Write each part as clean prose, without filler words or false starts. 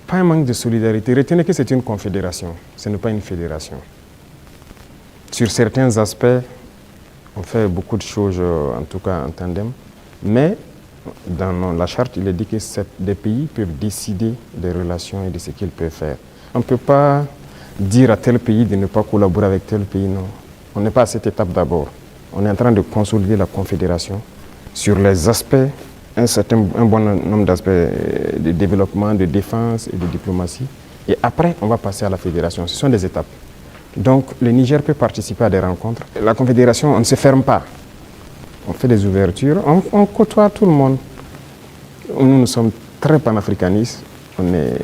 pas un manque de solidarité. Retenez que c'est une confédération, ce n'est pas une fédération. Sur certains aspects, on fait beaucoup de choses, en tout cas en tandem, mais dans la charte, il est dit que des pays peuvent décider des relations et de ce qu'ils peuvent faire. On ne peut pas dire à tel pays de ne pas collaborer avec tel pays, non. On n'est pas à cette étape d'abord. On est en train de consolider la confédération sur les aspects, un bon nombre d'aspects de développement, de défense et de diplomatie. Et après, on va passer à la fédération. Ce sont des étapes. Donc, le Niger peut participer à des rencontres. La confédération, on ne se ferme pas. On fait des ouvertures, on côtoie tout le monde. Nous sommes très panafricanistes. On est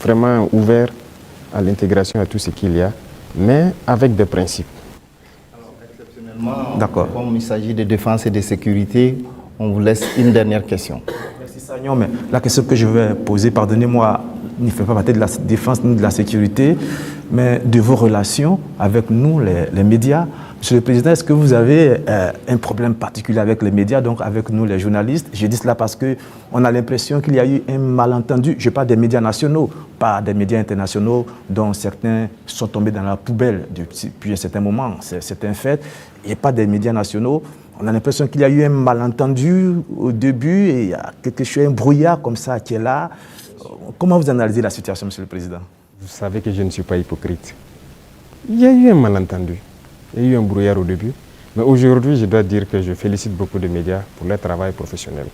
vraiment ouverts à l'intégration, à tout ce qu'il y a, mais avec des principes. Alors, exceptionnellement, comme il s'agit de défense et de sécurité, on vous laisse une dernière question. Merci Sagnon, mais la question que je vais poser, pardonnez-moi, ne fait pas partie de la défense ni de la sécurité, mais de vos relations avec nous, les médias. Monsieur le Président, est-ce que vous avez un problème particulier avec les médias, donc avec nous, les journalistes? Je dis cela parce qu'on a l'impression qu'il y a eu un malentendu. Je parle des médias nationaux, pas des médias internationaux, dont certains sont tombés dans la poubelle depuis un certain moment. C'est un fait. Et pas des médias nationaux. On a l'impression qu'il y a eu un malentendu au début et il y a quelque chose, un brouillard comme ça qui est là. Comment vous analysez la situation, Monsieur le Président? Vous savez que je ne suis pas hypocrite. Il y a eu un malentendu. Il y a eu un brouillard au début. Mais aujourd'hui, je dois dire que je félicite beaucoup de médias pour leur travail professionnel.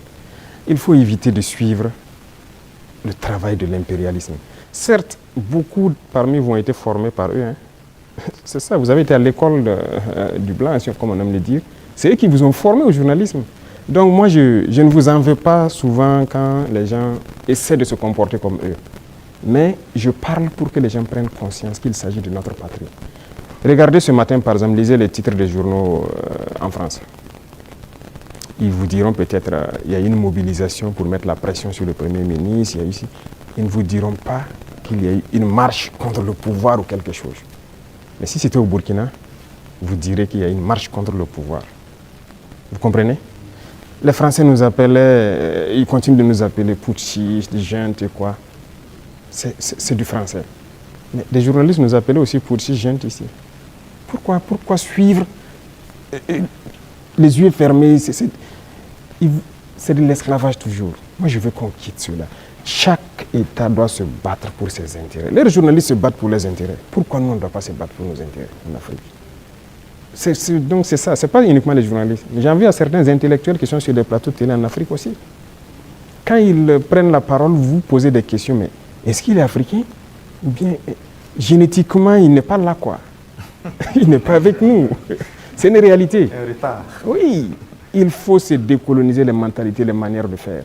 Il faut éviter de suivre le travail de l'impérialisme. Certes, beaucoup parmi vous ont été formés par eux. Hein. C'est ça, vous avez été à l'école du blanc, comme on aime le dire. C'est eux qui vous ont formé au journalisme. Donc moi, je ne vous en veux pas souvent quand les gens essaient de se comporter comme eux. Mais je parle pour que les gens prennent conscience qu'il s'agit de notre patrie. Regardez ce matin, par exemple, lisez les titres des journaux en France. Ils vous diront peut-être qu'il y a une mobilisation pour mettre la pression sur le Premier ministre. Il y a ici. Ils ne vous diront pas qu'il y a eu une marche contre le pouvoir ou quelque chose. Mais si c'était au Burkina, vous direz qu'il y a une marche contre le pouvoir. Vous comprenez? Les Français nous appelaient, ils continuent de nous appeler putschistes, juntes et quoi. C'est du français. Mais des journalistes nous appelaient aussi putschistes, juntes ici. Pourquoi suivre les yeux fermés? C'est de l'esclavage toujours. Moi, je veux qu'on quitte cela. Chaque État doit se battre pour ses intérêts. Les journalistes se battent pour leurs intérêts. Pourquoi nous, on ne doit pas se battre pour nos intérêts en Afrique? Donc c'est ça, ce n'est pas uniquement les journalistes. Mais j'en viens à certains intellectuels qui sont sur des plateaux de télé en Afrique aussi. Quand ils prennent la parole, vous posez des questions, mais est-ce qu'il est africain? Ou bien, génétiquement, il n'est pas là, quoi. Il n'est pas avec nous. C'est une réalité. Un retard. Oui, il faut se décoloniser les mentalités, les manières de faire.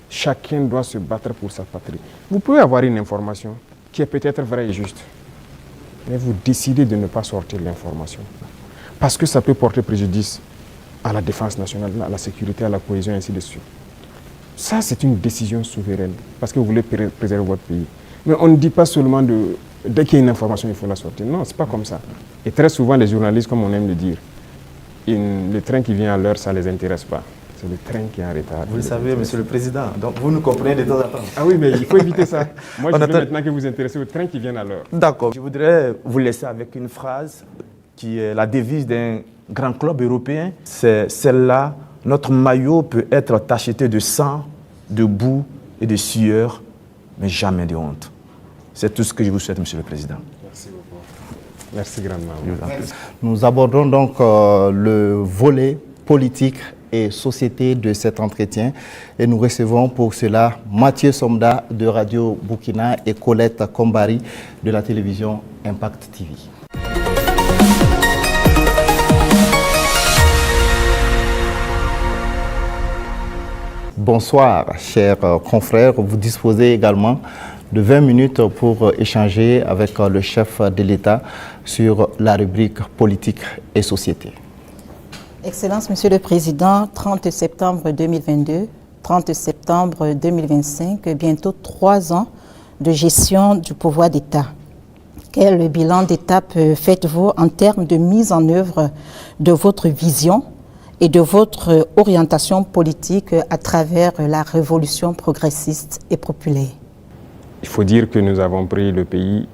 Chacun doit se battre pour sa patrie. Vous pouvez avoir une information qui est peut-être vraie et juste, mais vous décidez de ne pas sortir l'information. Parce que ça peut porter préjudice à la défense nationale, à la sécurité, à la cohésion, et ainsi de suite. Ça, c'est une décision souveraine, parce que vous voulez préserver votre pays. Mais on ne dit pas seulement dès qu'il y a une information, il faut la sortir. Non, ce n'est pas comme ça. Et très souvent, les journalistes, comme on aime le dire, le train qui vient à l'heure, ça ne les intéresse pas. C'est le train qui est en retard. Vous le savez, Monsieur le Président, donc vous nous comprenez de temps en temps. Ah oui, mais il faut éviter ça. Moi, je veux maintenant que vous vous intéressez au train qui vient à l'heure. D'accord. Je voudrais vous laisser avec une phrase qui est la devise d'un grand club européen. C'est celle-là: notre maillot peut être tacheté de sang, de boue et de sueur, mais jamais de honte. C'est tout ce que je vous souhaite, Monsieur le Président. Merci beaucoup. Merci grandement. Nous abordons donc le volet politique et société de cet entretien et nous recevons pour cela Mathieu Somda de Radio Burkina et Colette Kombari de la télévision Impact TV. Bonsoir, chers confrères. Vous disposez également de 20 minutes pour échanger avec le chef de l'État sur la rubrique politique et société. Excellence, Monsieur le Président, 30 septembre 2022, 30 septembre 2025, bientôt 3 ans de gestion du pouvoir d'État. Quel bilan d'étape faites-vous en termes de mise en œuvre de votre vision et de votre orientation politique à travers la révolution progressiste et populaire? Il faut dire que nous avons pris le pays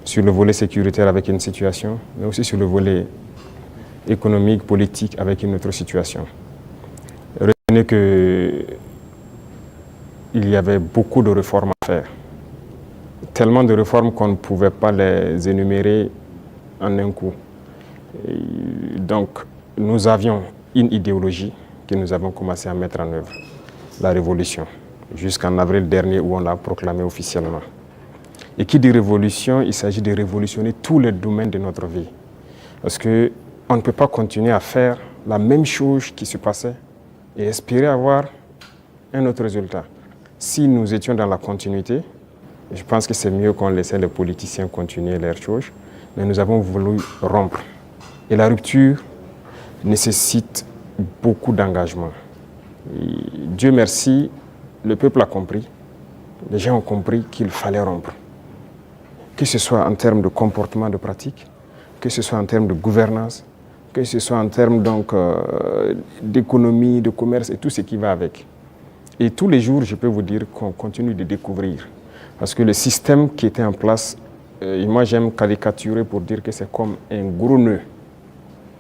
sur le volet sécuritaire avec une situation, mais aussi sur le volet économique, politique avec une autre situation. Retenez qu'il y avait beaucoup de réformes à faire. Tellement de réformes qu'on ne pouvait pas les énumérer en un coup. Et donc, nous avions une idéologie que nous avons commencé à mettre en œuvre, la révolution, jusqu'en avril dernier où on l'a proclamée officiellement. Et qui dit révolution, il s'agit de révolutionner tous les domaines de notre vie. Parce qu'on ne peut pas continuer à faire la même chose qui se passait et espérer avoir un autre résultat. Si nous étions dans la continuité, je pense que c'est mieux qu'on laissait les politiciens continuer leurs choses, mais nous avons voulu rompre. Et la rupture nécessite beaucoup d'engagement. Dieu merci, le peuple a compris, les gens ont compris qu'il fallait rompre. Que ce soit en termes de comportement, de pratique, que ce soit en termes de gouvernance, que ce soit en termes d'économie, de commerce et tout ce qui va avec. Et tous les jours, je peux vous dire qu'on continue de découvrir. Parce que le système qui était en place, et moi j'aime caricaturer pour dire que c'est comme un gros nœud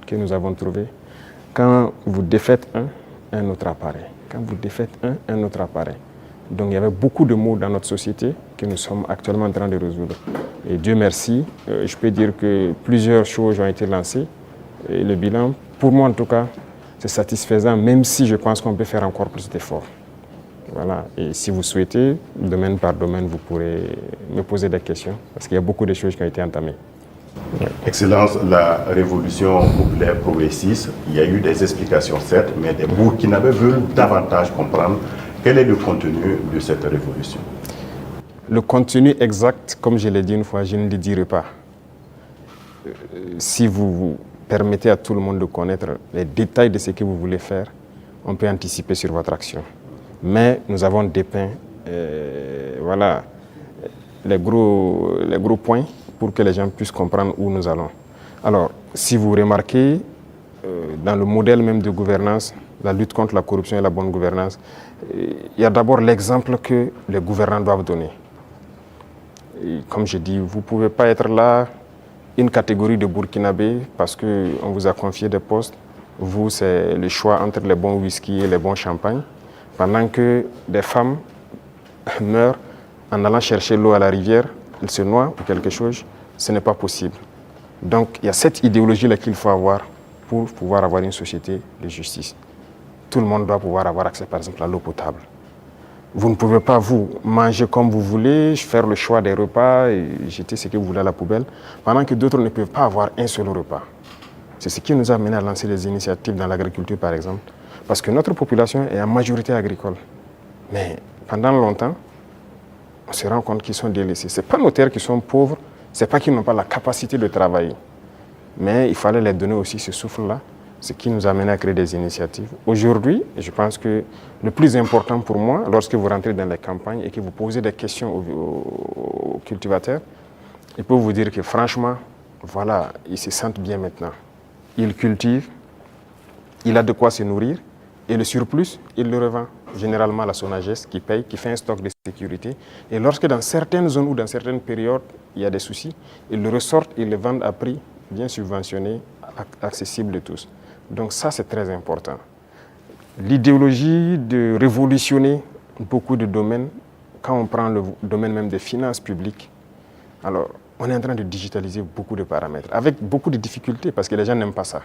que nous avons trouvé. Quand vous défaites un autre apparaît. Quand vous défaites un autre apparaît. Donc il y avait beaucoup de maux dans notre société que nous sommes actuellement en train de résoudre. Et Dieu merci, je peux dire que plusieurs choses ont été lancées. Et le bilan, pour moi en tout cas, c'est satisfaisant, même si je pense qu'on peut faire encore plus d'efforts. Voilà. Et si vous souhaitez, domaine par domaine, vous pourrez me poser des questions, parce qu'il y a beaucoup de choses qui ont été entamées. Excellence, la révolution populaire progressiste, il y a eu des explications certes, mais des Burkinabés veulent davantage comprendre quel est le contenu de cette révolution. Le contenu exact, comme je l'ai dit une fois, je ne le dirai pas. Si vous permettez à tout le monde de connaître les détails de ce que vous voulez faire, on peut anticiper sur votre action. Mais nous avons dépeint voilà, les gros points pour que les gens puissent comprendre où nous allons. Alors, si vous remarquez, dans le modèle même de gouvernance, la lutte contre la corruption et la bonne gouvernance, il y a d'abord l'exemple que les gouvernants doivent donner. Et comme je dis, vous ne pouvez pas être là, une catégorie de Burkinabés, parce qu'on vous a confié des postes. Vous, c'est le choix entre les bons whisky et les bons champagnes. Pendant que des femmes meurent en allant chercher l'eau à la rivière, elles se noient ou quelque chose, ce n'est pas possible. Donc il y a cette idéologie-là qu'il faut avoir pour pouvoir avoir une société de justice. Tout le monde doit pouvoir avoir accès, par exemple, à l'eau potable. Vous ne pouvez pas, vous, manger comme vous voulez, faire le choix des repas et jeter ce que vous voulez à la poubelle, pendant que d'autres ne peuvent pas avoir un seul repas. C'est ce qui nous a amené à lancer des initiatives dans l'agriculture, par exemple. Parce que notre population est en majorité agricole. Mais pendant longtemps, on se rend compte qu'ils sont délaissés. Ce n'est pas nos terres qui sont pauvres, ce n'est pas qu'ils n'ont pas la capacité de travailler. Mais il fallait leur donner aussi ce souffle-là, ce qui nous a amené à créer des initiatives. Aujourd'hui, je pense que le plus important pour moi, lorsque vous rentrez dans les campagnes et que vous posez des questions aux cultivateurs, ils peuvent vous dire que franchement, voilà, ils se sentent bien maintenant. Ils cultivent, il a de quoi se nourrir, et le surplus, il le revend généralement à la SONAGES qui paye, qui fait un stock de sécurité. Et lorsque dans certaines zones ou dans certaines périodes, il y a des soucis, ils le ressortent et le vendent à prix bien subventionné, accessible de tous. Donc ça, c'est très important. L'idéologie de révolutionner beaucoup de domaines, quand on prend le domaine même des finances publiques, alors on est en train de digitaliser beaucoup de paramètres, avec beaucoup de difficultés, parce que les gens n'aiment pas ça.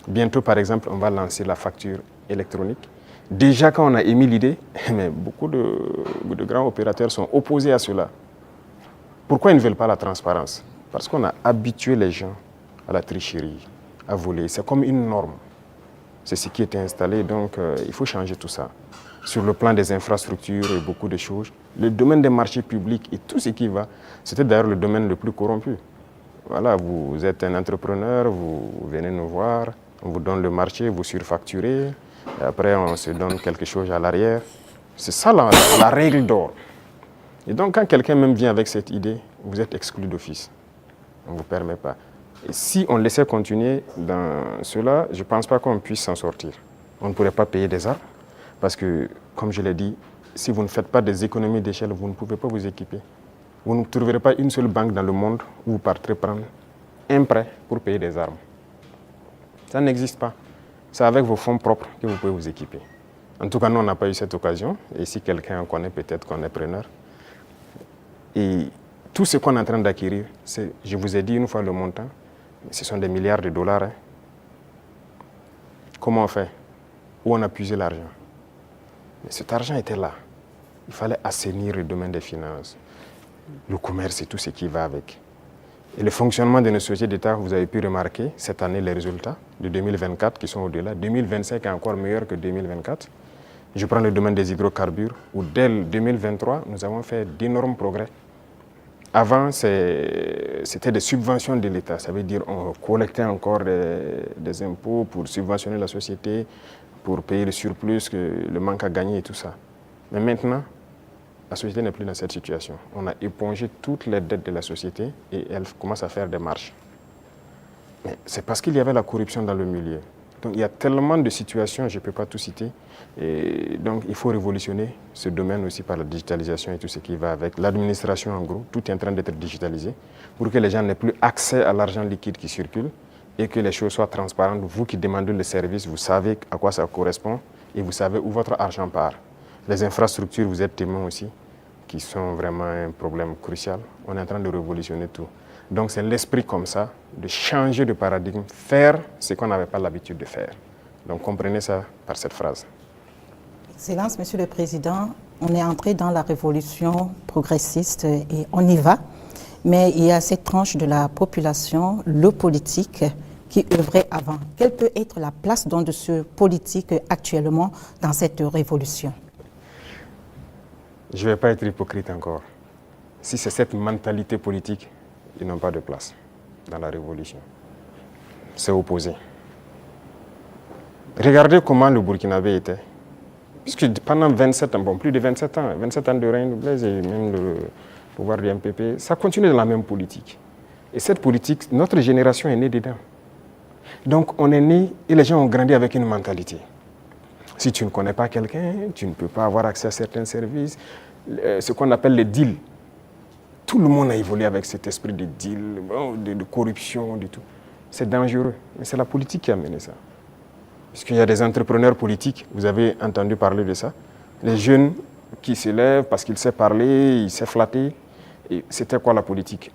Bientôt, par exemple, on va lancer la facture électronique. Déjà, quand on a émis l'idée, mais beaucoup de grands opérateurs sont opposés à cela. Pourquoi ils ne veulent pas la transparence? Parce qu'on a habitué les gens à la tricherie, à voler. C'est comme une norme. C'est ce qui était installé, donc il faut changer tout ça. Sur le plan des infrastructures et beaucoup de choses, le domaine des marchés publics et tout ce qui va, c'était d'ailleurs le domaine le plus corrompu. Voilà, vous êtes un entrepreneur, vous venez nous voir, on vous donne le marché, vous surfacturez, et après on se donne quelque chose à l'arrière. C'est ça la règle d'or. Et donc quand quelqu'un même vient avec cette idée, vous êtes exclu d'office. On ne vous permet pas. Et si on laissait continuer dans cela, je ne pense pas qu'on puisse s'en sortir. On ne pourrait pas payer des arbres, parce que, comme je l'ai dit, si vous ne faites pas des économies d'échelle, vous ne pouvez pas vous équiper. Vous ne trouverez pas une seule banque dans le monde où vous partirez prendre un prêt pour payer des armes. Ça n'existe pas. C'est avec vos fonds propres que vous pouvez vous équiper. En tout cas, nous, on n'a pas eu cette occasion. Et si quelqu'un en connaît, peut-être qu'on est preneur. Et tout ce qu'on est en train d'acquérir, je vous ai dit une fois le montant, ce sont des milliards de dollars. Hein. Comment on fait? Où on a puisé l'argent? Mais cet argent était là. Il fallait assainir le domaine des finances, le commerce et tout ce qui va avec. Et le fonctionnement de nos sociétés d'État, vous avez pu remarquer cette année les résultats de 2024 qui sont au-delà. 2025 est encore meilleur que 2024. Je prends le domaine des hydrocarbures où dès 2023, nous avons fait d'énormes progrès. Avant, c'était des subventions de l'État. Ça veut dire qu'on collectait encore des impôts pour subventionner la société, pour payer le surplus, le manque à gagner et tout ça. Mais maintenant, la société n'est plus dans cette situation. On a épongé toutes les dettes de la société et elle commence à faire des marches. Mais c'est parce qu'il y avait la corruption dans le milieu. Donc il y a tellement de situations, je ne peux pas tout citer. Et donc il faut révolutionner ce domaine aussi par la digitalisation et tout ce qui va avec. L'administration en gros, tout est en train d'être digitalisé pour que les gens n'aient plus accès à l'argent liquide qui circule et que les choses soient transparentes. Vous qui demandez le service, vous savez à quoi ça correspond et vous savez où votre argent part. Les infrastructures, vous êtes témoins aussi, qui sont vraiment un problème crucial. On est en train de révolutionner tout. Donc c'est l'esprit comme ça, de changer de paradigme, faire ce qu'on n'avait pas l'habitude de faire. Donc comprenez ça par cette phrase. Excellence, Monsieur le Président, on est entré dans la révolution progressiste et on y va. Mais il y a cette tranche de la population, le politique, qui œuvrait avant. Quelle peut être la place donc de ce politique actuellement dans cette révolution? Je ne vais pas être hypocrite encore. Si c'est cette mentalité politique, ils n'ont pas de place dans la révolution. C'est opposé. Regardez comment le Burkinabé était. Puisque pendant 27 ans, bon, plus de 27 ans de règne de Blaise et même le pouvoir du MPP, ça continue dans la même politique. Et cette politique, notre génération est née dedans. Donc on est né et les gens ont grandi avec une mentalité. Si tu ne connais pas quelqu'un, tu ne peux pas avoir accès à certains services. Ce qu'on appelle les deals. Tout le monde a évolué avec cet esprit de deal, de corruption, de tout. C'est dangereux, mais c'est la politique qui a mené ça. Parce qu'il y a des entrepreneurs politiques, vous avez entendu parler de ça. Les jeunes qui se lèvent parce qu'ils savent parler, ils savent flatter. Et c'était quoi la politique?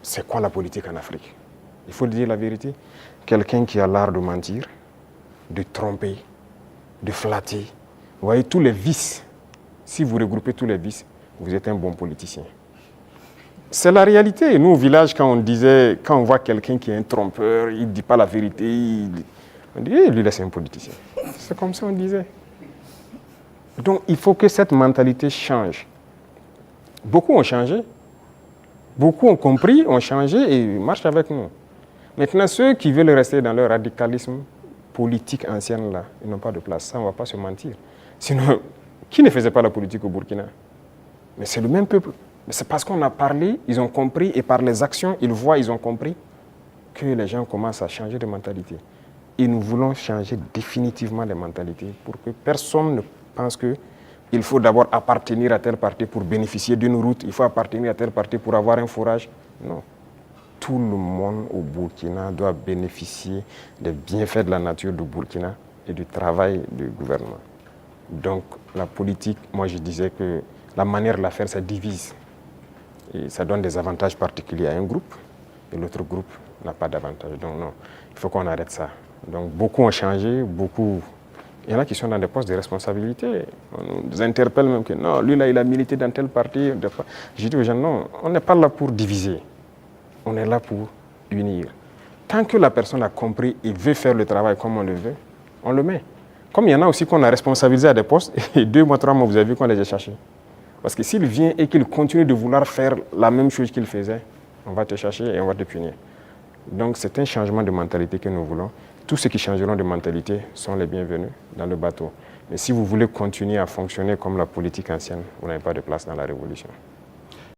C'est quoi la politique en Afrique? Il faut dire la vérité. Quelqu'un qui a l'art de mentir, de tromper, de flatter. Vous voyez tous les vices. Si vous regroupez tous les vices, vous êtes un bon politicien. C'est la réalité. Nous, au village, quand on voit quelqu'un qui est un trompeur, il ne dit pas la vérité, on dit, lui, là, c'est un politicien. C'est comme ça on disait. Donc, il faut que cette mentalité change. Beaucoup ont changé. Beaucoup ont compris, ont changé et marchent avec nous. Maintenant, ceux qui veulent rester dans leur radicalisme politique ancienne, là, ils n'ont pas de place. Ça, on ne va pas se mentir. Sinon, qui ne faisait pas la politique au Burkina? Mais c'est le même peuple. Mais c'est parce qu'on a parlé, ils ont compris, et par les actions, ils voient, ils ont compris, que les gens commencent à changer de mentalité. Et nous voulons changer définitivement les mentalités pour que personne ne pense qu'il faut d'abord appartenir à tel parti pour bénéficier d'une route, il faut appartenir à tel parti pour avoir un forage. Non. Tout le monde au Burkina doit bénéficier des bienfaits de la nature du Burkina et du travail du gouvernement. Donc la politique, moi je disais que la manière de la faire, ça divise. Et ça donne des avantages particuliers à un groupe et l'autre groupe n'a pas d'avantage. Donc non, il faut qu'on arrête ça. Donc beaucoup ont changé, beaucoup. Il y en a qui sont dans des postes de responsabilité. On nous interpelle même que non, lui là il a milité dans tel parti. Je dis aux gens non, on n'est pas là pour diviser. On est là pour unir. Tant que la personne a compris et veut faire le travail comme on le veut, on le met. Comme il y en a aussi qu'on a responsabilisé à des postes, et 2 mois, 3 mois, vous avez vu qu'on les a cherchés. Parce que s'il vient et qu'il continue de vouloir faire la même chose qu'il faisait, on va te chercher et on va te punir. Donc c'est un changement de mentalité que nous voulons. Tous ceux qui changeront de mentalité sont les bienvenus dans le bateau. Mais si vous voulez continuer à fonctionner comme la politique ancienne, vous n'avez pas de place dans la révolution.